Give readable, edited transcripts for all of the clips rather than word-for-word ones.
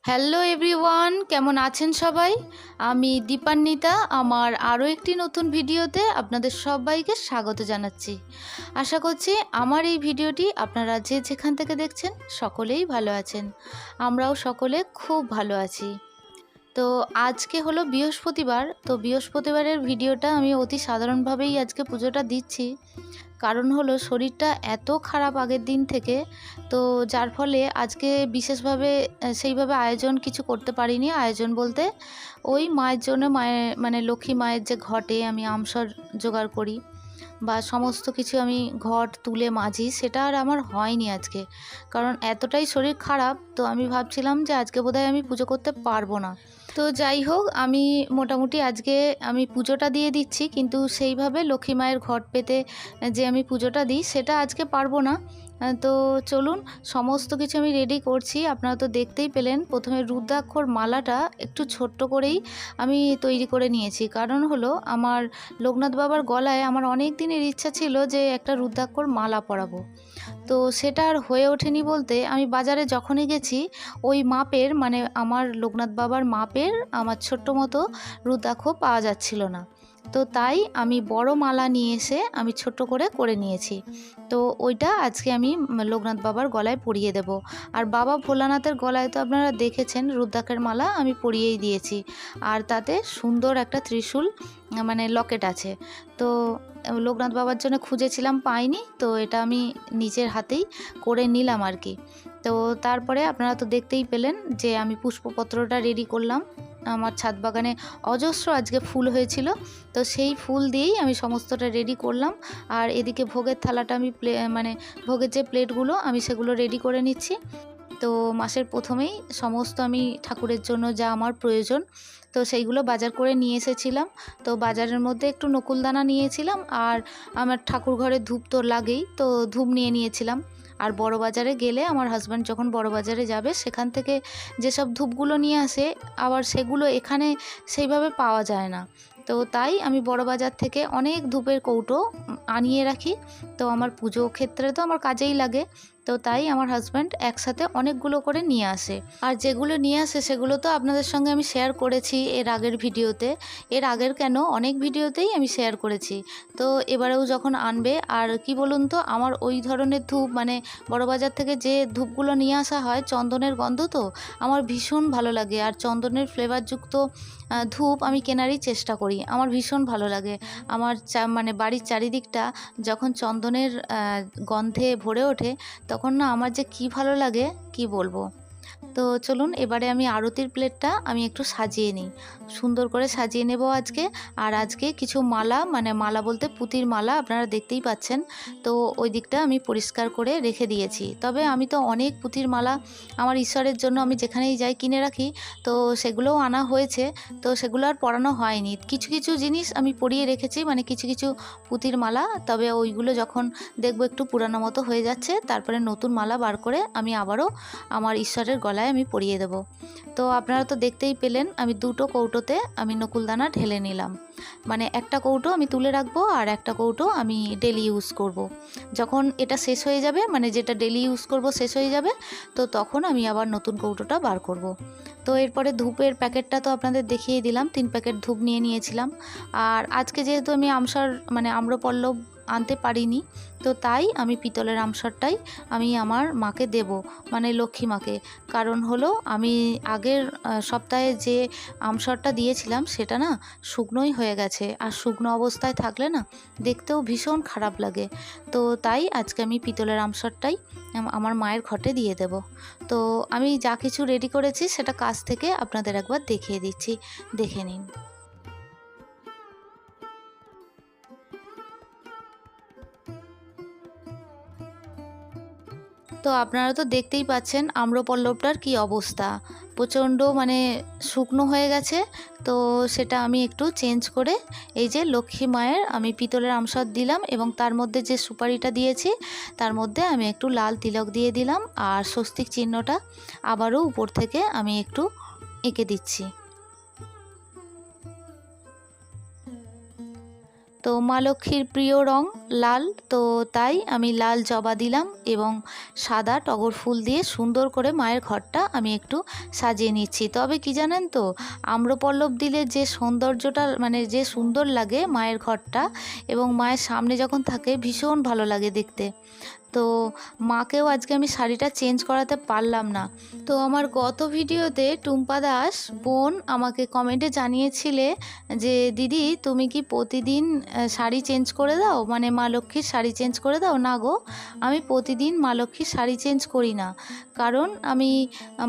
Hello everyone, কেমন আছেন সবাই? আমি দীপান্বিতা। আমার আরও একটি নতুন ভিডিওতে আপনাদের সবাইকে স্বাগত জানাচ্ছি। আশা করছি আমার এই ভিডিওটি আপনারা যে যেখান থেকে দেখছেন সকলেই ভালো আছেন। আমরাও সকলে খুব ভালো আছি। তো আজকে হলো বৃহস্পতিবার। তো বৃহস্পতিবারের ভিডিওটা আমি অতি সাধারণভাবেই আজকে পুজোটা দিচ্ছি। কারণ হলো শরীরটা এত খারাপ আগের দিন থেকে, তো যার ফলে আজকে বিশেষভাবে সেইভাবে আয়োজন কিছু করতে পারিনি। আয়োজন বলতে ওই মায়ের জন্য, মায়ের মানে লক্ষ্মী মায়ের যে ঘটে আমি আমসর জোগাড় করি বা সমস্ত কিছু আমি ঘট তুলে মাজি, সেটা আর আমার হয়নি আজকে। কারণ এতটাই শরীর খারাপ, তো আমি ভাবছিলাম যে আজকে বোধহয় আমি পুজো করতে পারবো না। তো যাই হোক, আমি মোটামুটি আজকে আমি পুজোটা দিয়ে দিচ্ছি, কিন্তু সেইভাবে লক্ষ্মী মায়ের ঘট পেতে যে আমি পুজোটা দিই সেটা আজকে পারবো না। তো চলুন, সমস্ত কিছু আমি রেডি করছি। আপনারা তো দেখতেই পেলেন, প্রথমে রুদ্রাক্ষর মালাটা একটু ছোট্ট করেই আমি তৈরি করে নিয়েছি। কারণ হলো আমার লোকনাথ বাবার গলায় আমার অনেক দিনের ইচ্ছা ছিল যে একটা রুদ্রাক্ষর মালা পরাবো। তো সেটা আর হয়ে ওঠেনি বলতে, আমি বাজারে যখনই গেছি ওই মাপের, মানে আমার লোকনাথ বাবার মাপের আমার ছোট্ট মতো রুদ্রাক্ষ পাওয়া যাচ্ছিল না। তো তাই আমি বড় মালা নিয়ে এসে আমি ছোট্ট করে করে নিয়েছি। তো ওইটা আজকে আমি লোকনাথ বাবার গলায় পরিয়ে দেব। আর বাবা ভোলানাথের গলায় তো আপনারা দেখেছেন রুদ্রাক্ষের মালা আমি পরিয়েই দিয়েছি। আর তাতে সুন্দর একটা ত্রিশূল মানে লকেট আছে। তো লোকনাথ বাবার জন্য খুঁজেছিলাম, পাইনি, তো এটা আমি নিজের হাতেই করে নিলাম আর কি। তো তারপরে আপনারা তো দেখতেই পেলেন যে আমি পুষ্পপত্রটা রেডি করলাম। আমার ছাদ বাগানে অজস্র আজকে ফুল হয়েছিল, তো সেই ফুল দিয়েই আমি সমস্তটা রেডি করলাম। আর এদিকে ভোগের থালাটা আমি মানে ভোগের যে প্লেটগুলো আমি সেগুলো রেডি করে নিচ্ছি। তো মাসের প্রথমেই সমস্ত আমি ঠাকুরের জন্য যা আমার প্রয়োজন তো সেইগুলো বাজার করে নিয়ে এসেছিলাম। তো বাজারের মধ্যে একটু নকুলদানা নিয়েছিলাম, আর আমার ঠাকুর ঘরে ধূপ তো লাগেই, তো ধূপ নিয়ে নিয়েছিলাম। আর বড় বাজারে গেলে আমার হাজব্যান্ড যখন বড় বাজারে যাবে সেখান থেকে যেসব ধূপগুলো নিয়ে আসে, আবার সেগুলো এখানে সেইভাবে পাওয়া যায় না। তো তাই আমি বড় বাজার থেকে অনেক ধূপের কৌটো আনিয়ে রাখি। তো আমার পুজো ক্ষেত্রে তো আমার কাজেই লাগে। তো তাই আমার হাজব্যান্ড একসাথে অনেকগুলো করে নিয়ে আসে। আর যেগুলো নিয়ে আসে সেগুলো তো আপনাদের সঙ্গে আমি শেয়ার করেছি এর আগের ভিডিওতে। এর আগের কেন, অনেক ভিডিওতেই আমি শেয়ার করেছি। তো এবারেও যখন আনবে, আর কি বলুন তো, আমার ওই ধরনের ধূপ মানে বড়বাজার থেকে যে ধূপগুলো নিয়ে আসা হয় চন্দনের গন্ধ, তো আমার ভীষণ ভালো লাগে। আর চন্দনের ফ্লেভারযুক্ত ধূপ আমি কেনারই চেষ্টা করি, আমার ভীষণ ভালো লাগে। আমার মানে বাড়ির চারিদিকটা যখন চন্দনের গন্ধে ভরে ওঠে, তখন না আমার যে কি ভালো লাগে কি বলবো। তো চলুন, এবারে আমি আরতির প্লেটটা আমি একটু সাজিয়ে নিই, সুন্দর করে সাজিয়ে নেব আজকে। আর আজকে কিছু মালা, মানে মালা বলতে পুঁতির মালা আপনারা দেখতেই পাচ্ছেন। তো ওই দিকটা আমি পরিষ্কার করে রেখে দিয়েছি। তবে আমি তো অনেক পুঁতির মালা আমার ঈশ্বরের জন্য আমি যেখানেই যাই কিনে রাখি, তো সেগুলোও আনা হয়েছে। তো সেগুলো আর পরানো হয়নি। কিছু কিছু জিনিস আমি পরিয়ে রেখেছি, মানে কিছু কিছু পুঁতির মালা। তবে ওইগুলো যখন দেখবো একটু পুরানো মতো হয়ে যাচ্ছে, তারপরে নতুন মালা বার করে আমি আবারও আমার ঈশ্বরের গলায় আমি পরিয়ে দেব। তো আপনারা তো দেখতেই পেলেন আমি দুটো কৌটোতে আমি নকুলদানা ঢেলে নিলাম। মানে একটা কৌটো আমি তুলে রাখবো, আর একটা কৌটো আমি ডেলি ইউজ করব। যখন এটা শেষ হয়ে যাবে, মানে যেটা ডেলি ইউজ করব শেষ হয়ে যাবে, তো তখন আমি আবার নতুন কৌটোটা বার করব। তো এরপরে ধূপের প্যাকেটটা তো আপনাদের দেখিয়ে দিলাম, 3 প্যাকেট ধূপ নিয়ে নিয়েছিলাম। আর আজকে যেহেতু আমি আমসার মানে আম্রপল্লব আনতে পারিনি, তো তাই আমি পিতলের আমসারটাই আমি আমার মাকে দেব, মানে লক্ষ্মী মাকে। কারণ হলো আমি আগের সপ্তাহে যে আমসরটা দিয়েছিলাম সেটা না শুকনোই হয়ে গেছে, আর শুকনো অবস্থায় থাকলে না দেখতেও ভীষণ খারাপ লাগে। তো তাই আজকে আমি পিতলের আমসরটাই আমার মায়ের ঘটে দিয়ে দেব। তো আমি যা কিছু রেডি করেছি সেটা কাছ থেকে আপনাদের একবার দেখিয়ে দিচ্ছি, দেখে নিন। তো আপনারা তো দেখতেই পাচ্ছেন আম্রপল্লবটার কি অবস্থা, প্রচণ্ড মানে শুকনো হয়ে গেছে। তো সেটা আমি একটু চেঞ্জ করে এই যে লক্ষ্মী মায়ের আমি পিতলের আমসর দিলাম, এবং তার মধ্যে যে সুপারিটা দিয়েছি তার মধ্যে আমি একটু লাল তিলক দিয়ে দিলাম, আর স্বস্তিক চিহ্নটা আবারও উপর থেকে আমি একটু এঁকে দিচ্ছি। তো মা লক্ষ্মীর প্রিয় রং লাল, তো তাই আমি লাল জবা দিলাম এবং সাদা টগর ফুল দিয়ে সুন্দর করে মায়ের ঘরটা আমি একটু সাজিয়ে নিচ্ছি। তবে কি জানেন তো, আম্রপল্লব দিলে যে সৌন্দর্যটা মানে যে সুন্দর লাগে মায়ের ঘরটা, এবং মায়ের সামনে যখন থাকে ভীষণ ভালো লাগে দেখতে। তো মাকেও আজকে আমি শাড়িটা চেঞ্জ করাতে পারলাম না। তো আমার গত ভিডিওতে টুম্পা দাস বোন আমাকে কমেন্টে জানিয়েছিলে যে দিদি তুমি কি প্রতিদিন শাড়ি চেঞ্জ করে দাও, মানে মা লক্ষ্মীর শাড়ি চেঞ্জ করে দাও? না গো, আমি প্রতিদিন মা লক্ষ্মীর শাড়ি চেঞ্জ করি না, কারণ আমি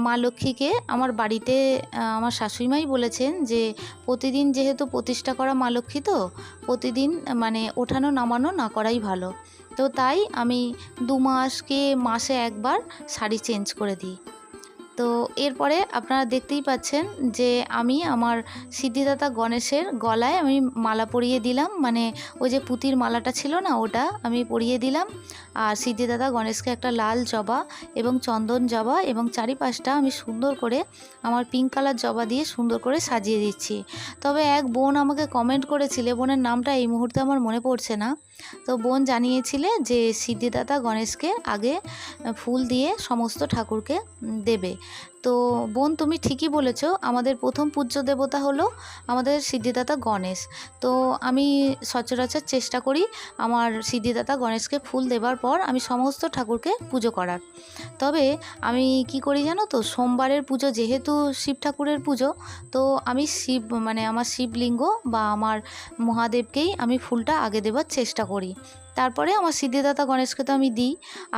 মা লক্ষ্মীকে আমার বাড়িতে আমার শাশুড়িমাই বলেছেন যে প্রতিদিন যেহেতু প্রতিষ্ঠা করা মা লক্ষ্মী, তো প্রতিদিন মানে ওঠানো নামানো না করাই ভালো। তো তাই আমি 2 মাসকে মাসে একবার শাড়ি চেঞ্জ করে দিই। তো এরপরে আপনারা দেখতেই পাচ্ছেন যে আমি আমার সিদ্ধিদাতা গণেশের গলায় আমি মালা পরিয়ে দিলাম, মানে ওই যে পুঁতির মালাটা ছিল না, ওটা আমি পরিয়ে দিলাম। আর সিদ্ধিদাতা গণেশকে একটা লাল জবা এবং চন্দন জবা এবং চারিপাশটা আমি সুন্দর করে আমার পিঙ্ক কালার জবা দিয়ে সুন্দর করে সাজিয়ে দিচ্ছি। তবে এক বোন আমাকে কমেন্ট করেছিলে, বোনের নামটা এই মুহূর্তে আমার মনে পড়ছে না, তো বোন জানিয়েছিলে যে সিদ্ধিদাতা গণেশকে আগে ফুল দিয়ে সমস্ত ঠাকুরকে দেবে। তো বোন তুমি ঠিকই বলেছো, আমাদের প্রথম পূজ্য দেবতা হলো আমাদের সিদ্ধিদাতা গণেশ। তো আমি সচরাচর চেষ্টা করি আমার সিদ্ধিদাতা গণেশকে ফুল দেবার পর আমি সমস্ত ঠাকুরকে পুজো করার। তবে আমি কি করি জানো তো, সোমবারের পুজো যেহেতু শিব ঠাকুরের পুজো, তো আমি মানে আমার শিবলিঙ্গ বা আমার মহাদেবকেই আমি ফুলটা আগে দেবার চেষ্টা করি, তারপরে আমার সিদ্ধিদাতা গণেশকে তো আমি দিই।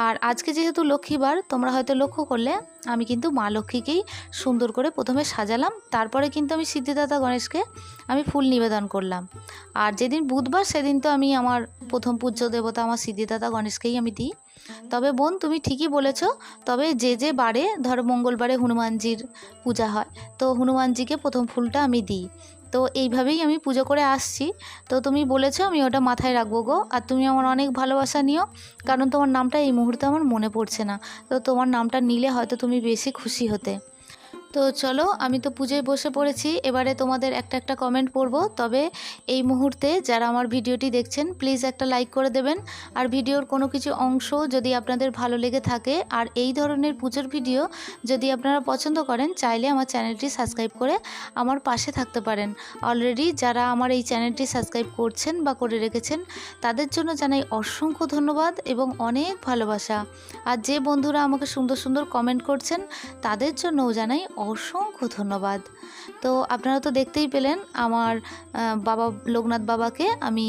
আর আজকে যেহেতু লক্ষ্মীবার, তোমরা হয়তো লক্ষ্য করলে আমি কিন্তু মা লক্ষ্মীকেই সুন্দর করে প্রথমে সাজালাম, তারপরে কিন্তু আমি সিদ্ধিদাতা গণেশকে আমি ফুল নিবেদন করলাম। আর যেদিন বুধবার সেদিন তো আমি আমার প্রথম পূজ্য দেবতা আমার সিদ্ধিদাতা গণেশকেই আমি দিই। তবে বোন তুমি ঠিকই বলেছ, তবে যে যে বারে ধরো মঙ্গলবারে হনুমানজির পূজা হয়, তো হনুমানজিকে প্রথম ফুলটা আমি দিই। তো এইভাবেই আমি পুজো করে আসছি। তো তুমি বলেছো, আমি ওটা মাথায় রাখবো গো। আর তুমি আমার অনেক ভালোবাসা নিও, কারণ তোমার নামটা এই মুহূর্তে আমার মনে পড়ছে না, তো তোমার নামটা নিলে হয়তো তুমি বেশি খুশি হতে। তো চলো, আমি তো পুজোয় বসে পড়েছি, এবারে তোমাদের একটা একটা কমেন্ট পড়বো। তবে এই মুহূর্তে যারা আমার ভিডিওটি দেখছেন প্লিজ একটা লাইক করে দেবেন। আর ভিডিওর কোনো কিছু অংশ যদি আপনাদের ভালো লেগে থাকে আর এই ধরনের পুজোর ভিডিও যদি আপনারা পছন্দ করেন, চাইলে আমার চ্যানেলটি সাবস্ক্রাইব করে আমার পাশে থাকতে পারেন। অলরেডি যারা আমার এই চ্যানেলটি সাবস্ক্রাইব করছেন বা করে রেখেছেন তাদের জন্য জানাই অসংখ্য ধন্যবাদ এবং অনেক ভালোবাসা। আর যে বন্ধুরা আমাকে সুন্দর সুন্দর কমেন্ট করছেন তাদের জন্যও জানাই অসংখ্য ধন্যবাদ। তো আপনারা তো দেখতেই পেলেন আমার বাবা লোকনাথ বাবাকে আমি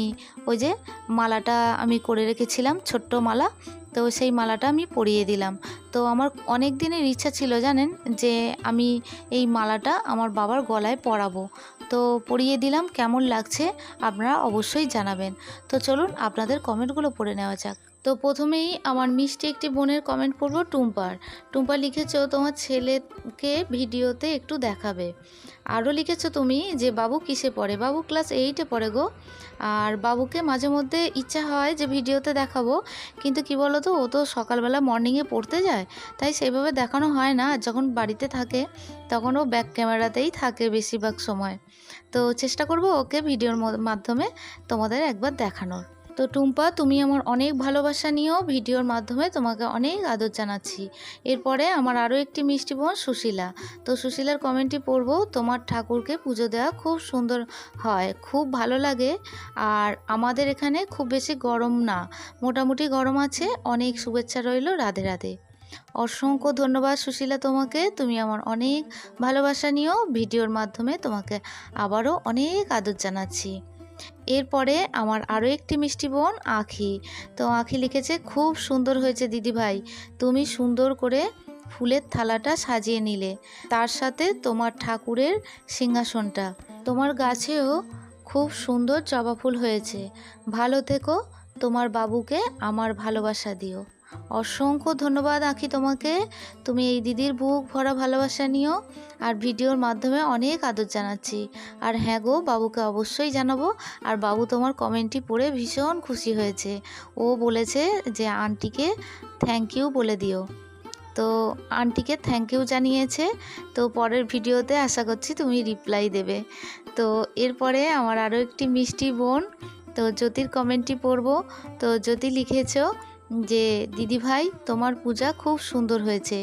ওই যে মালাটা আমি করে রেখেছিলাম, ছোট্ট মালা, তো সেই মালাটা আমি পরিয়ে দিলাম। তো আমার অনেক দিনের ইচ্ছা ছিল জানেন, যে আমি এই মালাটা আমার বাবার গলায় পরাবো। তো পরিয়ে দিলাম, কেমন লাগছে আপনারা অবশ্যই জানাবেন। তো চলুন আপনাদের কমেন্টগুলো পড়ে নেওয়া যাক। তো প্রথমেই আমার মিষ্টি একটি বোনের কমেন্ট পড়বো টুম্পার। টুম্পা লিখেছো তোমার ছেলেকে ভিডিওতে একটু দেখাবে। আরও লিখেছো তুমি যে বাবু কিসে পড়ে? বাবু ক্লাস 8-এ পড়ে গো। আর বাবুকে মাঝে মধ্যে ইচ্ছা হয় যে ভিডিওতে দেখাবো, কিন্তু কি বলো তো, ও তো সকালবেলা মর্নিংয়ে পড়তে যায়, তাই সেইভাবে দেখানো হয় না। আর যখন বাড়িতে থাকে তখন ও ব্যাক ক্যামেরাতেই থাকে বেশিরভাগ সময়। তো চেষ্টা করব ওকে ভিডিওর মাধ্যমে তোমাদের একবার দেখানোর। তো টুম্পা তুমি আমার অনেক ভালোবাসা নিও, ভিডিওর মাধ্যমে তোমাকে অনেক আদর জানাচ্ছি। এরপরে আমার আরও একটি মিষ্টি বোন সুশীলা। তো সুশীলার কমেন্টটি পড়ব, তোমার ঠাকুরকে পুজো দেওয়া খুব সুন্দর হয়, খুব ভালো লাগে। আর আমাদের এখানে খুব বেশি গরম না, মোটামুটি গরম আছে। অনেক শুভেচ্ছা রইল, রাধে রাধে। অসংখ্য ধন্যবাদ সুশীলা তোমাকে, তুমি আমার অনেক ভালোবাসা নিও, ভিডিওর মাধ্যমে তোমাকে আবারও অনেক আদর জানাচ্ছি। এরপরে আমার আরও একটি মিষ্টি বোন আঁখি। তো আঁখি লিখেছে, খুব সুন্দর হয়েছে দিদিভাই, তুমি সুন্দর করে ফুলের থালাটা সাজিয়ে নিলে, তার সাথে তোমার ঠাকুরের সিংহাসনটা, তোমার গাছেও খুব সুন্দর জবা ফুল হয়েছে, ভালো থেকো, তোমার বাবুকে আমার ভালোবাসা দিও। অসংখ্য ধন্যবাদ আঁখি তোমাকে, তুমি এই দিদির বুক ভরা ভালোবাসা নিও। আর ভিডিওর মাধ্যমে অনেক আদর জানাচ্ছি। আর হ্যাঁ গো, বাবুকে অবশ্যই জানাবো। আর বাবু তোমার কমেন্টটি পড়ে ভীষণ খুশি হয়েছে, ও বলেছে যে আন্টিকে থ্যাংক ইউ বলে দিও। তো আন্টিকে থ্যাংক ইউ জানিয়েছে। তো পরের ভিডিওতে আশা করছি তুমি রিপ্লাই দেবে। তো এরপরে আমার আরও একটি মিষ্টি বোন তো জ্যোতির কমেন্টটি পড়ব। তো জ্যোতি লিখেছো যে দিদিভাই তোমার পূজা খুব সুন্দর হয়েছে।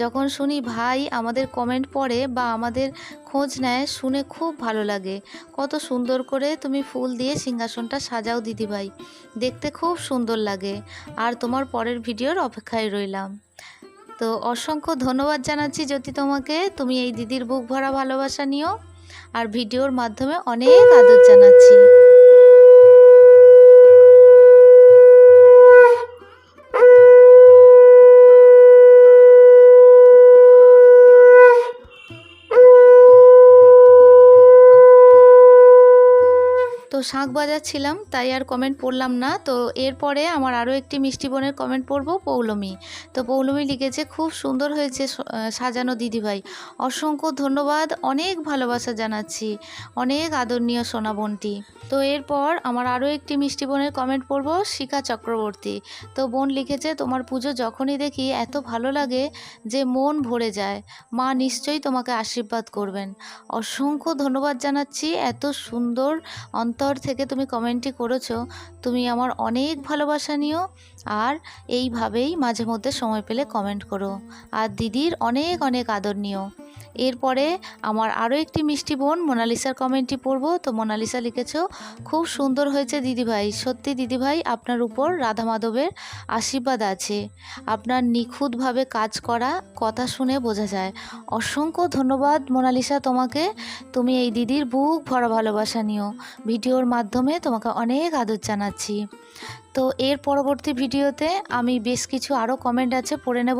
যখন শুনি ভাই আমাদের কমেন্ট পড়ে বা আমাদের খোঁজ নেয়, শুনে খুব ভালো লাগে। কত সুন্দর করে তুমি ফুল দিয়ে সিংহাসনটা সাজাও দিদিভাই, দেখতে খুব সুন্দর লাগে। আর তোমার পরের ভিডিওর অপেক্ষায় রইলাম। তো অসংখ্য ধন্যবাদ জানাচ্ছি জ্যোতি তোমাকে। তুমি এই দিদির বুক ভরা ভালোবাসা নিও, আর ভিডিওর মাধ্যমে অনেক আদর জানাচ্ছি। তো শাঁখ বাজাচ্ছিলাম তাই আর কমেন্ট পড়লাম না। তো এরপরে আমার আরও একটি মিষ্টি বোনের কমেন্ট পড়বো, পৌলমী। তো পৌলমী লিখেছে খুব সুন্দর হয়েছে সাজানো দিদিভাই, অসংখ্য ধন্যবাদ, অনেক ভালোবাসা জানাচ্ছি, অনেক আদরণীয় সোনা বোনটি। তো এরপর আমার আরও একটি মিষ্টি বোনের কমেন্ট পড়বো, শিখা চক্রবর্তী। তো বোন লিখেছে তোমার পুজো যখনই দেখি এত ভালো লাগে যে মন ভরে যায়, মা নিশ্চয়ই তোমাকে আশীর্বাদ করবেন। অসংখ্য ধন্যবাদ জানাচ্ছি, এত সুন্দর অন্তর থেকে তুমি কমেন্টটি করেছো। তুমি আমার অনেক ভালোবাসা নিও, আর এইভাবেই মাঝে মধ্যে সময় পেলে কমেন্ট করো, আর দিদির অনেক অনেক আদর নিও। এরপরে আমার আরও একটি মিষ্টি বোন মোনালিসার কমেন্টটি পড়ব। তো মোনালিসা লিখেছ খুব সুন্দর হয়েছে দিদিভাই, সত্যি দিদিভাই আপনার উপর রাধা মাধবের আশীর্বাদ আছে, আপনার নিখুঁতভাবে কাজ করা কথা শুনে বোঝা যায়। অসংখ্য ধন্যবাদ মোনালিসা তোমাকে, তুমি এই দিদির বুক ভরা ভালোবাসা নিও। ভিডিওর মাধ্যমে তোমাকে অনেক আদর জানাচ্ছি। তো এর পরবর্তী ভিডিওতে আমি বেশ কিছু আরও কমেন্ট আছে পড়ে নেব।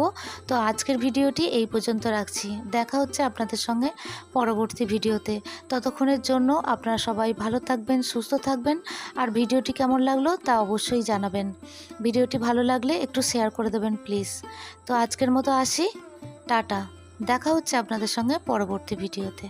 তো আজকের ভিডিওটি এই পর্যন্ত রাখছি, দেখা হচ্ছে আপনাদের সঙ্গে পরবর্তী ভিডিওতে। ততক্ষণের জন্য আপনারা সবাই ভালো থাকবেন, সুস্থ থাকবেন, আর ভিডিওটি কেমন লাগলো তা অবশ্যই জানাবেন। ভিডিওটি ভালো লাগলে একটু শেয়ার করে দেবেন প্লিজ। তো আজকের মতো আসি, টাটা, দেখা হচ্ছে আপনাদের সঙ্গে পরবর্তী ভিডিওতে।